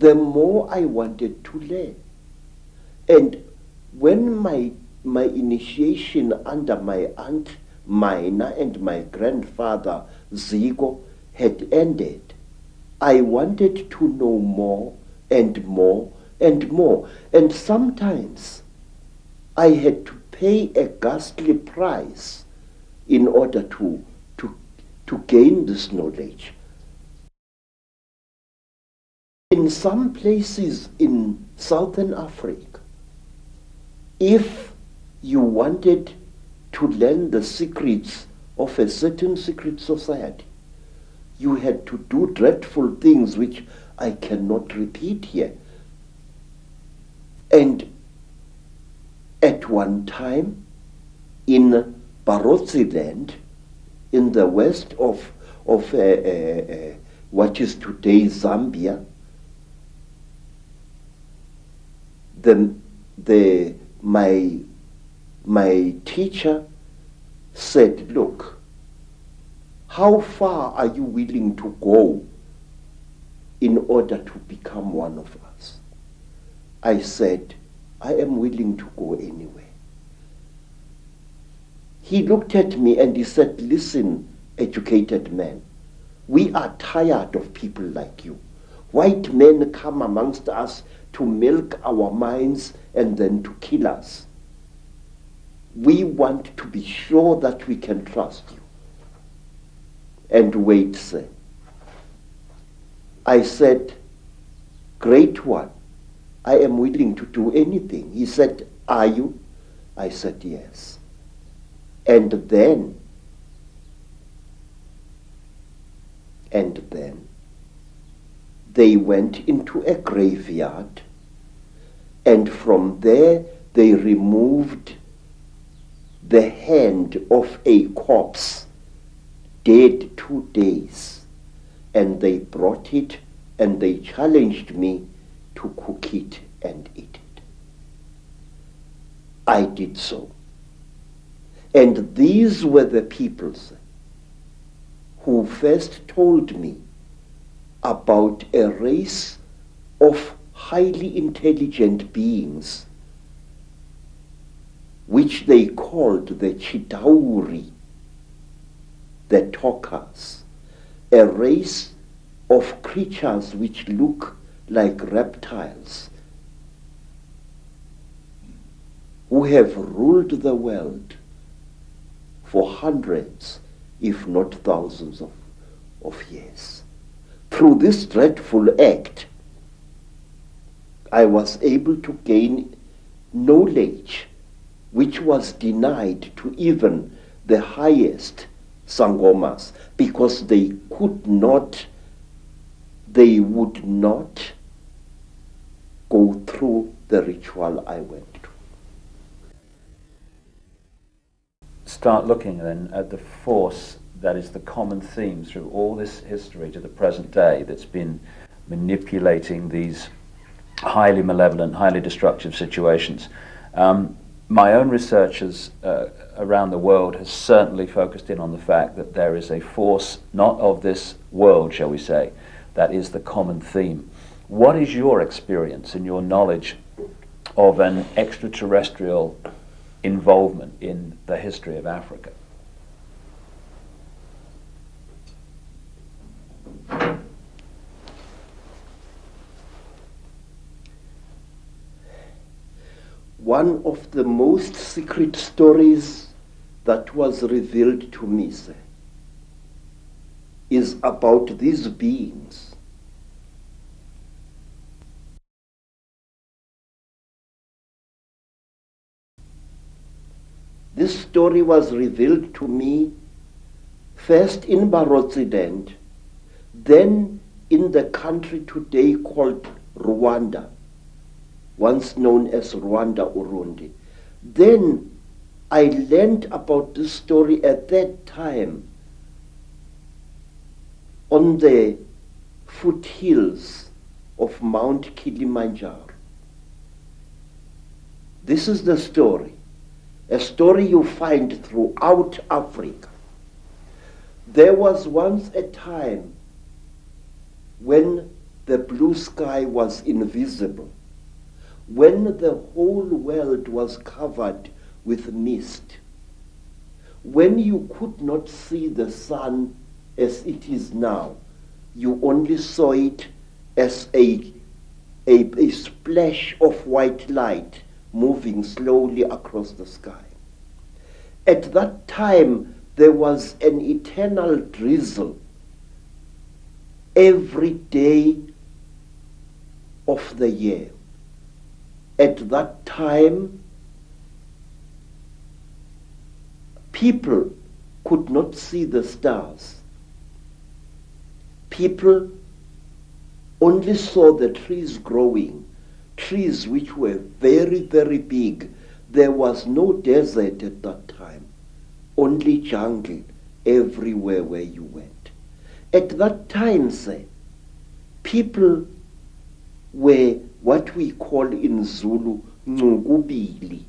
the more I wanted to learn. And when my initiation under my aunt Mina and my grandfather Zigo had ended, I wanted to know more and more and more. And sometimes I had to pay a ghastly price in order to gain this knowledge. In some places in Southern Africa, if you wanted to learn the secrets of a certain secret society, you had to do dreadful things which I cannot repeat here. And at one time, in Barotse land, in the west of what is today Zambia, my teacher said, look, how far are you willing to go in order to become one of us? I said, I am willing to go anywhere. He looked at me and he said, listen, educated man, we are tired of people like you. White men come amongst us to milk our minds and then to kill us. We want to be sure that we can trust you. And wait, sir. I said, great one, I am willing to do anything. He said, are you? I said, yes. And then they went into a graveyard, and from there they removed the hand of a corpse, dead 2 days, and they brought it and they challenged me to cook it and eat it. I did so. And these were the peoples who first told me about a race of highly intelligent beings which they called the Chitauri, the talkers, a race of creatures which look like reptiles, who have ruled the world for hundreds, if not thousands of years. Through this dreadful act, I was able to gain knowledge which was denied to even the highest Sangomas, because they would not go through the ritual I went through. Start looking then at the force that is the common theme through all this history to the present day that's been manipulating these highly malevolent, highly destructive situations. My own research around the world has certainly focused in on the fact that there is a force, not of this world, shall we say, that is the common theme. What is your experience and your knowledge of an extraterrestrial involvement in the history of Africa? One of the most secret stories that was revealed to me, sir, is about these beings. This story was revealed to me first in Barotse land, then in the country today called Rwanda, once known as Rwanda Urundi. Then I learned about this story at that time on the foothills of Mount Kilimanjaro. This is the story, a story you find throughout Africa. There was once a time when the blue sky was invisible, when the whole world was covered with mist, when you could not see the sun as it is now, you only saw it as a splash of white light moving slowly across the sky. At that time, there was an eternal drizzle every day of the year. At that time, people could not see the stars. People only saw the trees growing, trees which were very, very big. There was no desert at that time, only jungle everywhere where you went. At that time, sir, people were what we call in Zulu, ngubili.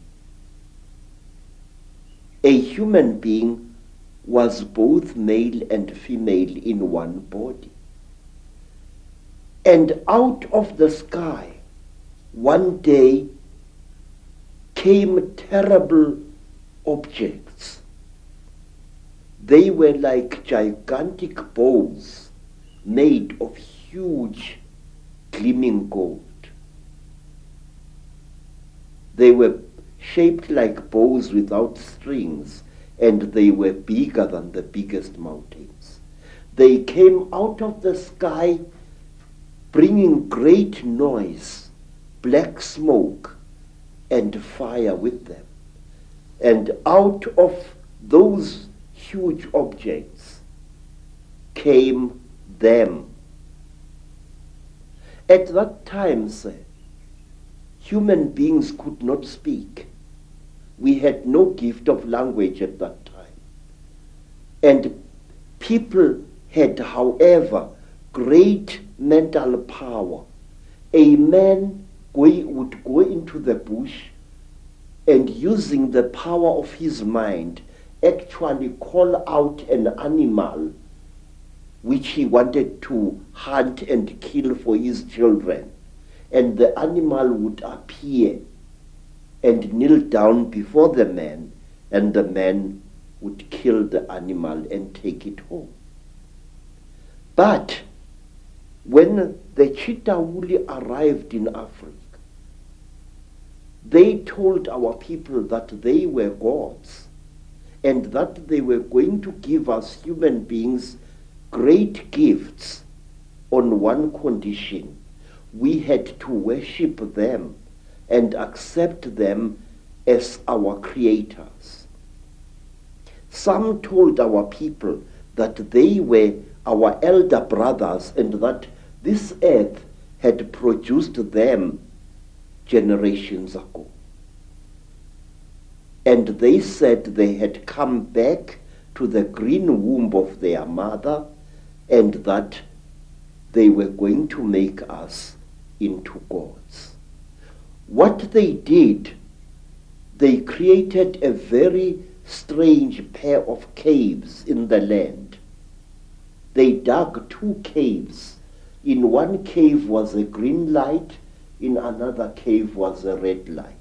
A human being was both male and female in one body. And out of the sky, one day, came terrible objects. They were like gigantic bows made of huge gleaming gold. They were shaped like bows without strings, and they were bigger than the biggest mountains. They came out of the sky bringing great noise, black smoke, and fire with them. And out of those huge objects came them. At that time, sir, human beings could not speak. We had no gift of language at that time. And people had, however, great mental power. A man would go into the bush and, using the power of his mind, actually call out an animal which he wanted to hunt and kill for his children. And the animal would appear and kneel down before the man, and the man would kill the animal and take it home. But when the Chitawuli arrived in Africa, they told our people that they were gods and that they were going to give us human beings great gifts on one condition: we had to worship them and accept them as our creators. Some told our people that they were our elder brothers and that this earth had produced them generations ago. And they said they had come back to the green womb of their mother and that they were going to make us into gods. What they did, they created a very strange pair of caves in the land. They dug 2 caves. In one cave was a green light, in another cave was a red light.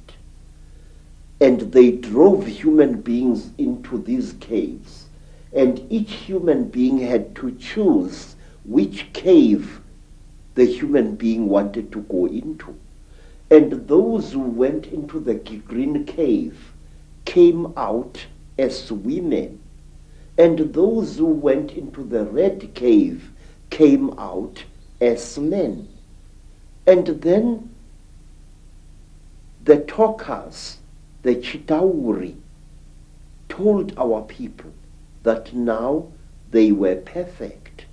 And they drove human beings into these caves. And each human being had to choose which cave the human being wanted to go into. And those who went into the green cave came out as women. And those who went into the red cave came out as men. And then the talkers, the Chitauri, told our people that now they were perfect.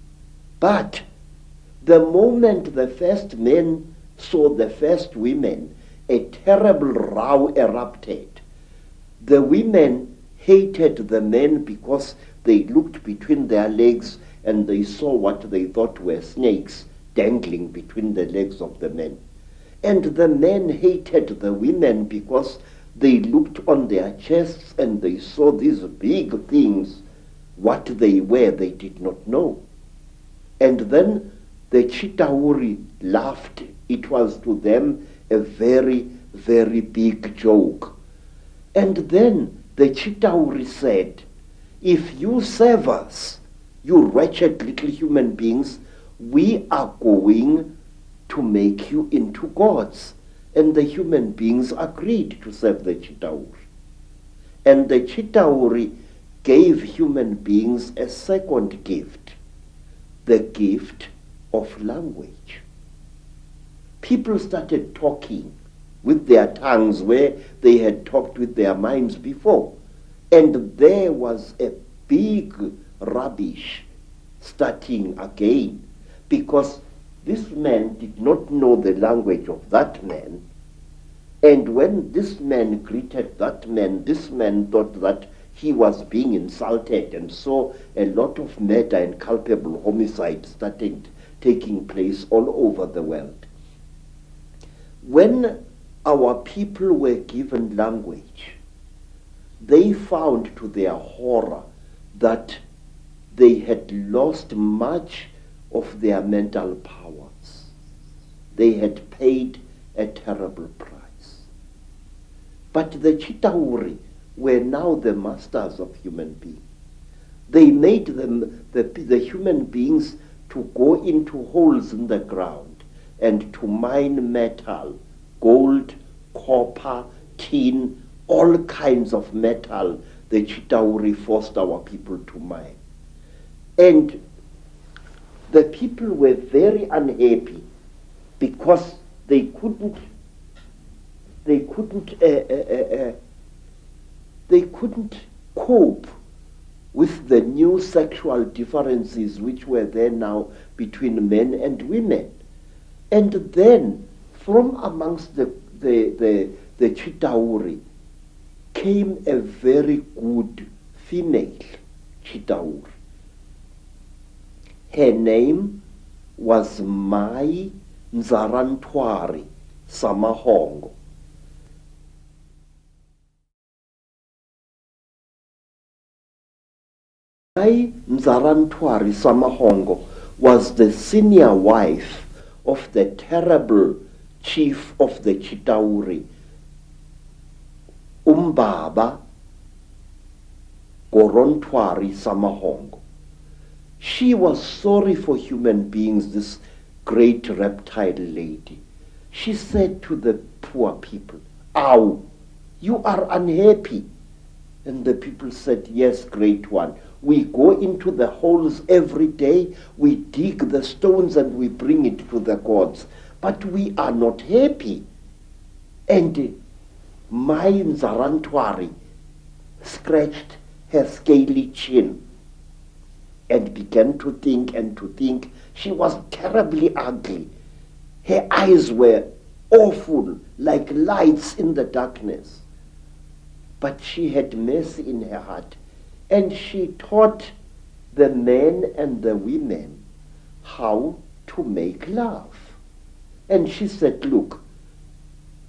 But the moment the first men saw the first women, a terrible row erupted. The women hated the men because they looked between their legs and they saw what they thought were snakes dangling between the legs of the men. And the men hated the women because they looked on their chests and they saw these big things. What they were, they did not know. And then the Chitauri laughed. It was to them a very, very big joke. And then the Chitauri said, if you serve us, you wretched little human beings, we are going to make you into gods. And the human beings agreed to serve the Chitauri. And the Chitauri gave human beings a second gift, the gift of language. People started talking with their tongues where they had talked with their minds before. And there was a big rubbish starting again, because this man did not know the language of that man. And when this man greeted that man, this man thought that he was being insulted, and so a lot of murder and culpable homicide started taking place all over the world. When our people were given language, they found to their horror that they had lost much of their mental powers. They had paid a terrible price. But the Chitauri were now the masters of human beings. They made them, the human beings, to go into holes in the ground and to mine metal, gold, copper, tin, all kinds of metal. The Chitauri forced our people to mine. And the people were very unhappy because they couldn't cope with the new sexual differences which were there now between men and women. And then from amongst the Chitauri came a very good female Chitauri. Her name was Mai Nzarantwari Samahongo. Mai Nzarantwari Samahongo was the senior wife of the terrible chief of the Chitauri, Umbaba Gorontwari Samahongo. She was sorry for human beings, this great reptile lady. She said to the poor people, "Ow, you are unhappy." And the people said, "Yes, great one. We go into the holes every day, we dig the stones and we bring it to the gods, but we are not happy." And Mai Nzarantwari scratched her scaly chin and began to think and to think. She was terribly ugly. Her eyes were awful, like lights in the darkness. But she had mercy in her heart, and she taught the men and the women how to make love. And she said, "Look,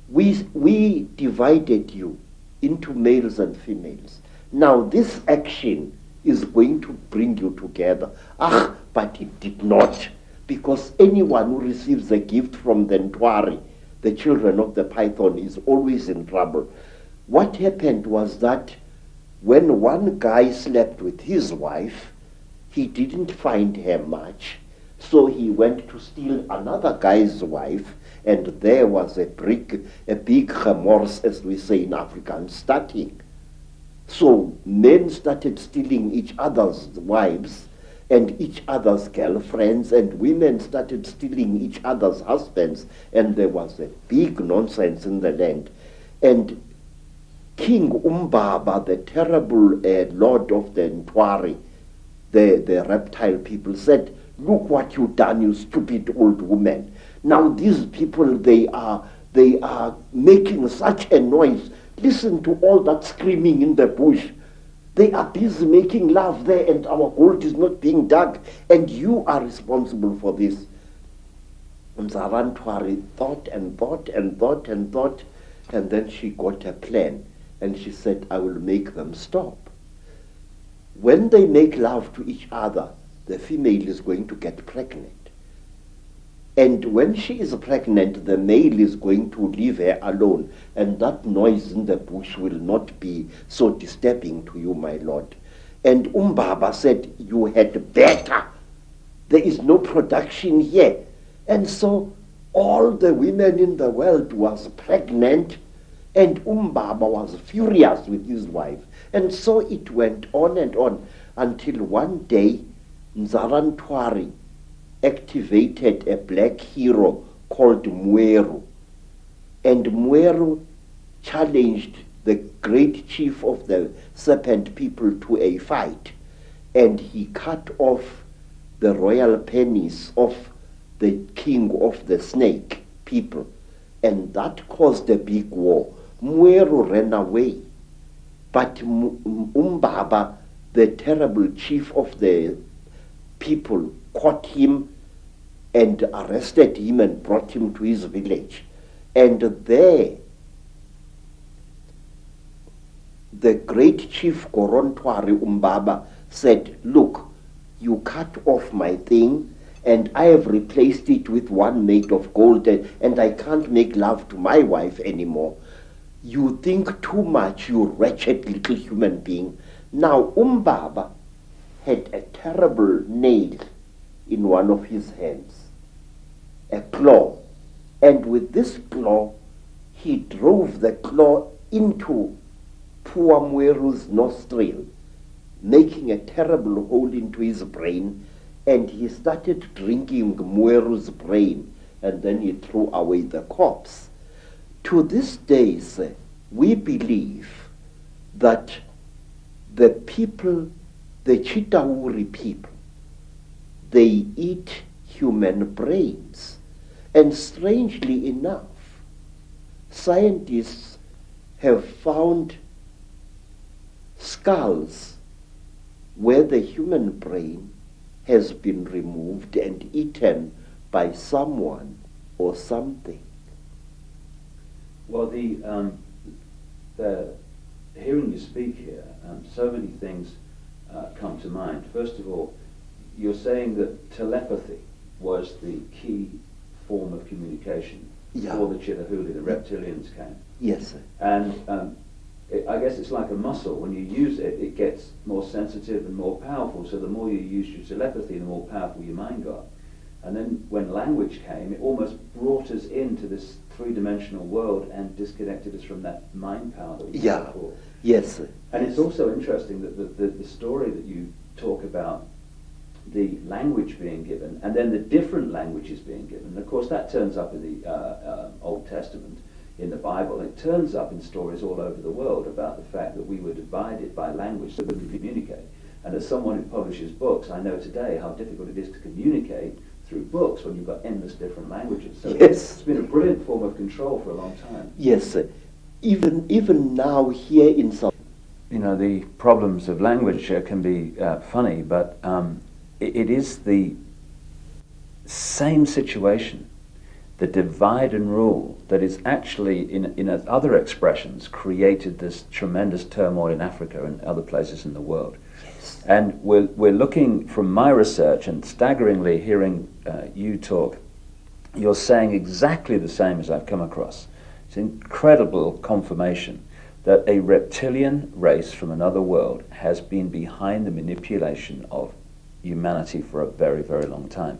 we divided you into males and females. Now this action is going to bring you together." But it did not, because anyone who receives a gift from the Ntwari, the children of the python, is always in trouble. What happened was that when one guy slept with his wife, he didn't find her much, so he went to steal another guy's wife, and there was a big remorse, as we say in Afrikaans, starting. So men started stealing each other's wives and each other's girlfriends, and women started stealing each other's husbands, and there was a big nonsense in the land. And King Umbaba, the terrible lord of the Ntwari, the reptile people, said, "Look what you've done, you stupid old woman. Now these people, they are making such a noise. Listen to all that screaming in the bush. They are busy making love there, and our gold is not being dug, and you are responsible for this." Nzarantwari thought and thought and thought and thought, and then she got a plan, and she said, "I will make them stop. When they make love to each other, the female is going to get pregnant. And when she is pregnant, the male is going to leave her alone, and that noise in the bush will not be so disturbing to you, my lord. And Baba said, you had better. There is no production here. And so all the women in the world was pregnant, and Baba was furious with his wife. And so it went on and on until one day Nzarantwari activated a black hero called Mweru. And Mweru challenged the great chief of the serpent people to a fight. And he cut off the royal penis of the king of the snake people. And that caused a big war. Mweru ran away. But Baba, the terrible chief of the people, caught him and arrested him and brought him to his village. And there, the great chief Gorontwari Baba said, look, you cut off my thing, and I have replaced it with one made of gold, and I can't make love to my wife anymore. You think too much, you wretched little human being. Now, Baba had a terrible nail in one of his hands, a claw. And with this claw, he drove the claw into poor Mweru's nostril, making a terrible hole into his brain, and he started drinking Mweru's brain, and then he threw away the corpse. To this day, sir, we believe that the people, the Chitauri people, they eat human brains. And strangely enough, scientists have found skulls where the human brain has been removed and eaten by someone or something. Well, the hearing you speak here, so many things come to mind. First of all, you're saying that telepathy was the key form of communication before the Chitahuli, the reptilians came. Yes, sir. And I guess it's like a muscle. When you use it, it gets more sensitive and more powerful. So the more you use your telepathy, the more powerful your mind got. And then when language came, it almost brought us into this three-dimensional world and disconnected us from that mind power that we had before. Yes, sir. And it's also interesting that the story that you talk about, the language being given, and then the different languages being given. And of course, that turns up in the Old Testament, in the Bible. It turns up in stories all over the world about the fact that we were divided by language so we could communicate. And as someone who publishes books, I know today how difficult it is to communicate through books when you've got endless different languages. So it's been a brilliant form of control for a long time. Yes, sir. Even now here in South... You know, the problems of language can be funny, but it is the same situation, the divide and rule, that is actually, in other expressions, created this tremendous turmoil in Africa and other places in the world. Yes. And we're looking from my research, and staggeringly hearing you talk, you're saying exactly the same as I've come across. It's incredible confirmation that a reptilian race from another world has been behind the manipulation of humanity for a very, very long time.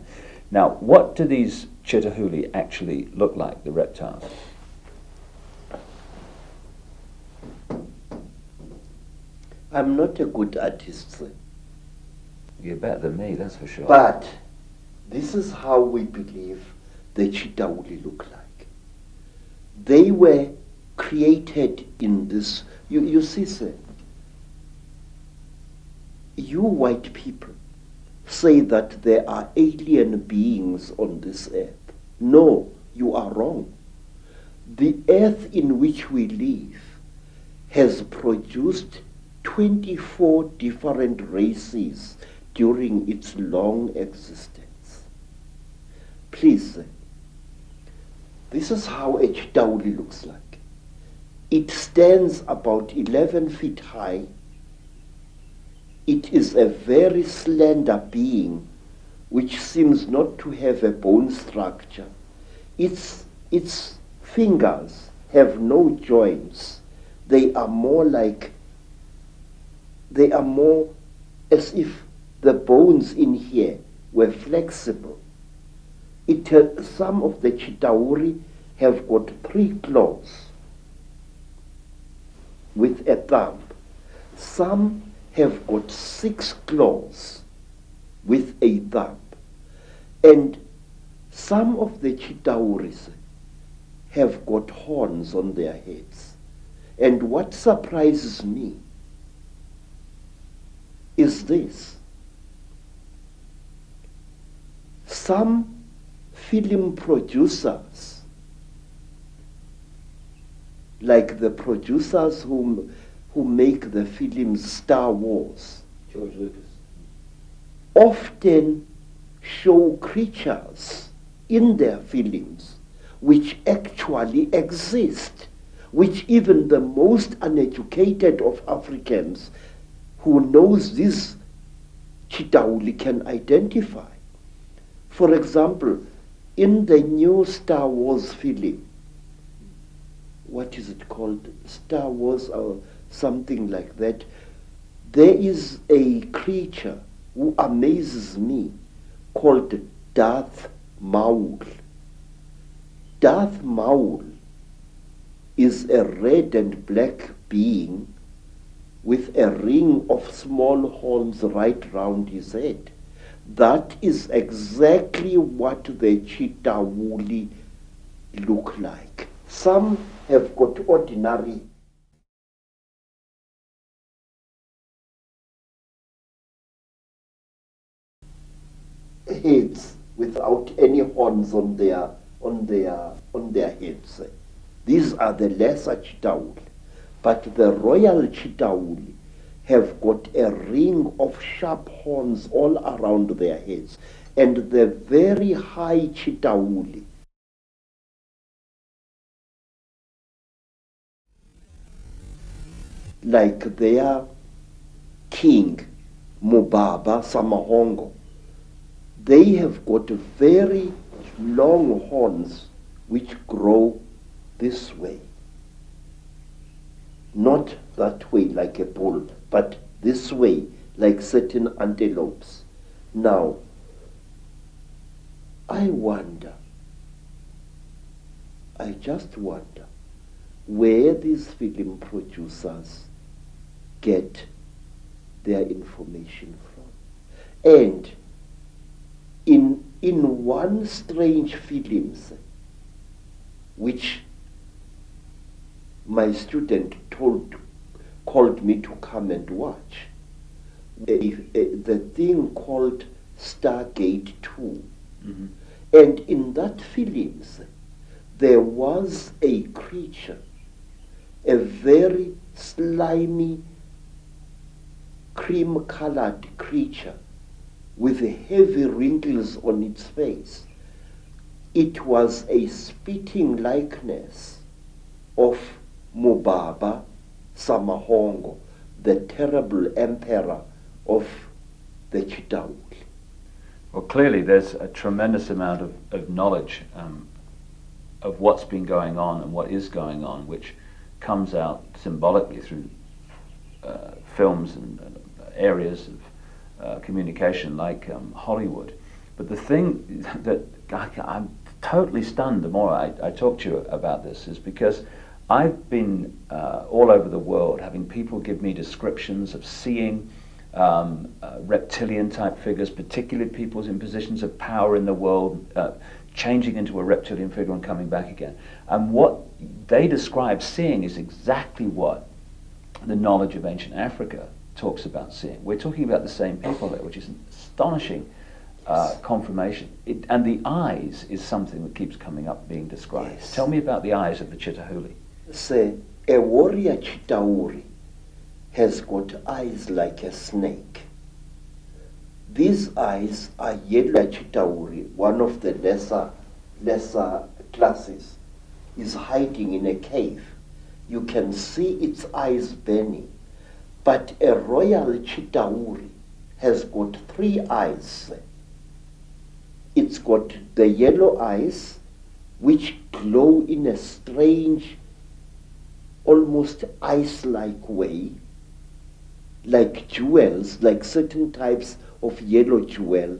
Now, what do these Chitahuli actually look like, the reptiles? I'm not a good artist, sir. You're better than me, that's for sure. But this is how we believe the Chitahuli look like. They were created in this... You see, sir, you white people say that there are alien beings on this earth. No, you are wrong. The earth in which we live has produced 24 different races during its long existence. Please, sir, this is how a Chitauli looks like. It stands about 11 feet high. It is a very slender being which seems not to have a bone structure. Its fingers have no joints. They are more as if the bones in here were flexible. Some of the Chitauri have got 3 claws with a thumb. Some have got 6 claws with a thumb. And some of the Chitauris have got horns on their heads. And what surprises me is this. Some film producers, like the producers who make the films Star Wars, George Lucas, often show creatures in their films which actually exist, which even the most uneducated of Africans who knows this Chitauli can identify. For example, in the new Star Wars film, what is it called? Star Wars or something like that. There is a creature who amazes me called Darth Maul. Darth Maul is a red and black being with a ring of small horns right round his head. That is exactly what the Chitauli look like. Some have got ordinary heads without any horns on their heads. These are the lesser Chitauli. But the royal Chitauli have got a ring of sharp horns all around their heads. And the very high Chitauli, like their king, Mubaba Samahongo, they have got very long horns which grow this way. Not that way like a bull, but this way like certain antelopes. Now, I just wonder where these film producers get their information from. And in one strange film, which my student called me to come and watch, the thing called Stargate 2. Mm-hmm. And in that film, there was a creature, a very slimy, cream-colored creature with heavy wrinkles on its face. It was a spitting likeness of Mubaba Samahongo, the terrible emperor of the Chitauli. Well, clearly there's a tremendous amount of knowledge of what's been going on and what is going on, which comes out symbolically through films and areas of communication like Hollywood. But the thing that I'm totally stunned the more I talk to you about this is because I've been all over the world having people give me descriptions of seeing reptilian type figures, particularly people in positions of power in the world, changing into a reptilian figure and coming back again. And what they describe seeing is exactly what the knowledge of ancient Africa talks about seeing. We're talking about the same people there, which is an astonishing confirmation. And the eyes is something that keeps coming up being described. Yes. Tell me about the eyes of the Chitahuli. Say, a warrior Chitauri has got eyes like a snake. These eyes are yellow. Chitauri, one of the lesser classes, is hiding in a cave. You can see its eyes burning. But a royal Chitauri has got 3 eyes It's got the yellow eyes, which glow in a strange, almost ice-like way, like jewels, like certain types of yellow jewel.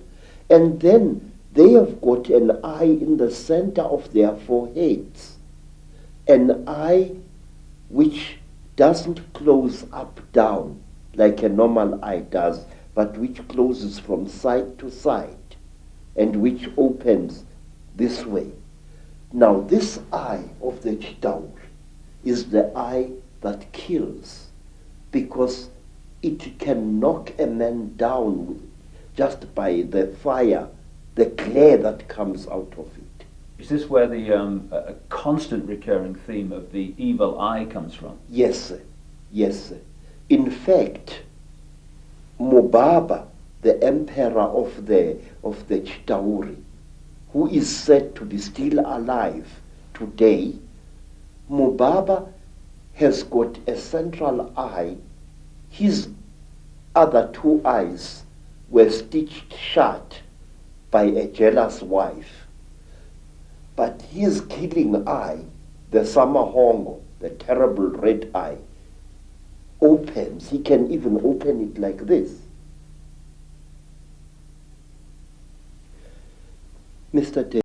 And then they have got an eye in the center of their foreheads, an eye which doesn't close up down like a normal eye does, but which closes from side to side and which opens this way. Now this eye of the Chitauri is the eye that kills, because it can knock a man down just by the fire, the glare that comes out of it. Is this where the a constant recurring theme of the evil eye comes from? Yes, sir. Yes, sir. In fact, Mubaba, the emperor of the Chitauri, who is said to be still alive today, Mubaba has got a central eye. His other two eyes were stitched shut by a jealous wife. But his killing eye, the Samahongo, the terrible red eye, opens. He can even open it like this. Mr.